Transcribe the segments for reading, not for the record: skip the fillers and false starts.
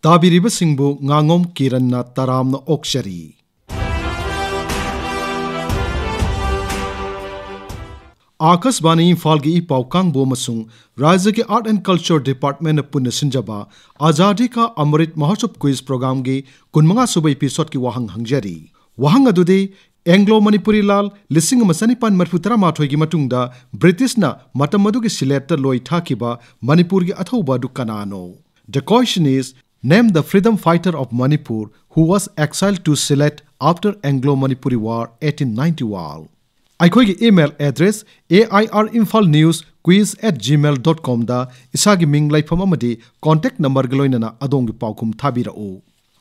ꯇꯥꯕꯤꯔꯤꯕꯁꯤꯡꯕꯨ ꯉꯥꯉꯣꯝ ꯀꯤꯔꯟꯅ ꯇꯔꯥꯝꯅ ꯑꯣꯛꯆꯔꯤ꯫ आकाशवाणी इम्फाल की इपाव कांगबो मसुंग राज्य के आर्ट एंड कल्चर डिपार्टमेंट पुण्य सिंजबा आजादी का अमृत महोत्सव क्विज प्रोग्राम की 15 सुबह एपिसोड की वाहंग हंगजरी। वाहंग अदुदे एंग्लो मणिपुरी लाल लिसिंग मसनिपान मरफुतरा माथोई की मतुंगदा ब्रिटिश ना मतम मधु की सिलेट लोई थाकिबा मणिपुर की अथौबा दु कनानो। The question is, name the freedom fighter of Manipur who was exiled to Sylhet after Anglo-Manipuri War 1891. अखोई ईमेल एड्रेस airnewsquiz@gmail.com दा इसागी मिंग लाइफम अमदी कांटेक्ट नंबर गलोइनना अदोंगी पाउकुम थाबिरओ।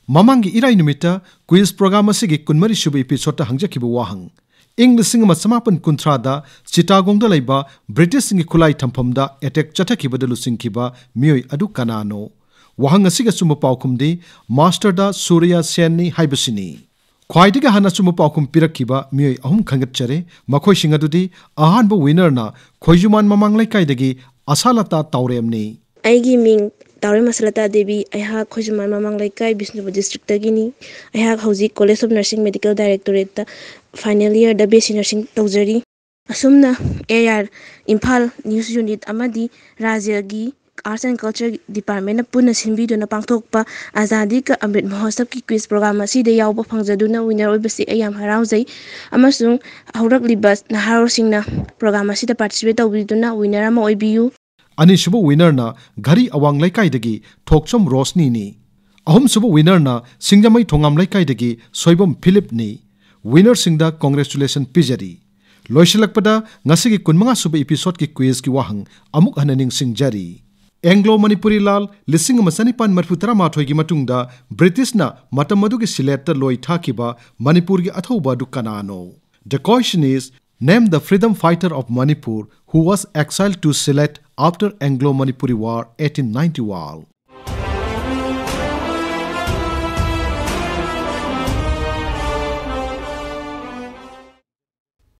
ममांगी इराई नुमिता क्विज प्रोग्राम असिगी कुनमरी सुबह एपिसोड हंगजकिबु वाहंग इंग लिसिंग मसमापन कुंथ्रादा चिटागोंगदा लैबा ब्रिटिश सिंगी खुलाई थंफमदा अटैक चथकिबदा लुसिंगकिबा मियोय अदु कनानो। वाहंग असिगा सुम पाउकुमदी मास्टर दा सूर्या सेननी हाइबसिनी। ख्वाइदिगा हाना सुम पाउकुम पिरक्किबा मियोय अहुम खंगतचरे मखोइसिंग अदुदी अहानबो विनरना खोइजुमान ममांग लैकाइदगी असालता तौरेमनी। आइगी मिंग तौरेम असालता देवी अहा खोइजुमान ममांग लैकाइ बिष्णुपुर डिस्ट्रिक्ट तगिनी। अहा हौजी college of nursing medical directorate final year दा बीएससी नर्सिंग तौजरी। असुमना AIR इम्फाल न्यूज यूनिट अमदी राज्यगी आर्ट्स एंड कल्चर डिपार्टमेंट पुनः सिंबिदुना पांगथोकपा आजादी का अमृत महोत्सव की क्विज प्रोग्राम असिदे यावबा फंगजदुना विनर ओइबसि अय याम हराउजै अमसुंग हौरकलिबा नहारोसिंगना प्रोग्राम असिदा पार्टिसिपेट तौबिदुना विनर अमा ओइबियु। अनिसुबु विनरना घरी अवांग लैकाइदगी थोकसम रोशनीनी। अहुमसुबु विनरना सिंगजमै थोंगाम लैकाइदगी सोइबम फिलिपनी। Winner सिंगदा congratulation पिजरी। लोइसलकपदा ngasiगी 15 सुबह एपिसोड की क्विज की वाहंग अमुक हननिंग सिंगजरी। एंग्लो मणिपुरी लाल लिसिंग मसनिपान मरफुतरा माथोई की मतुंगदा ब्रिटिश ना मतम मधु की सिलेट लोई थाकिबा मणिपुर की अथौबा दु कनानो। The question is, name the freedom fighter of Manipur who was exiled to Sylhet after Anglo-Manipuri War 1891.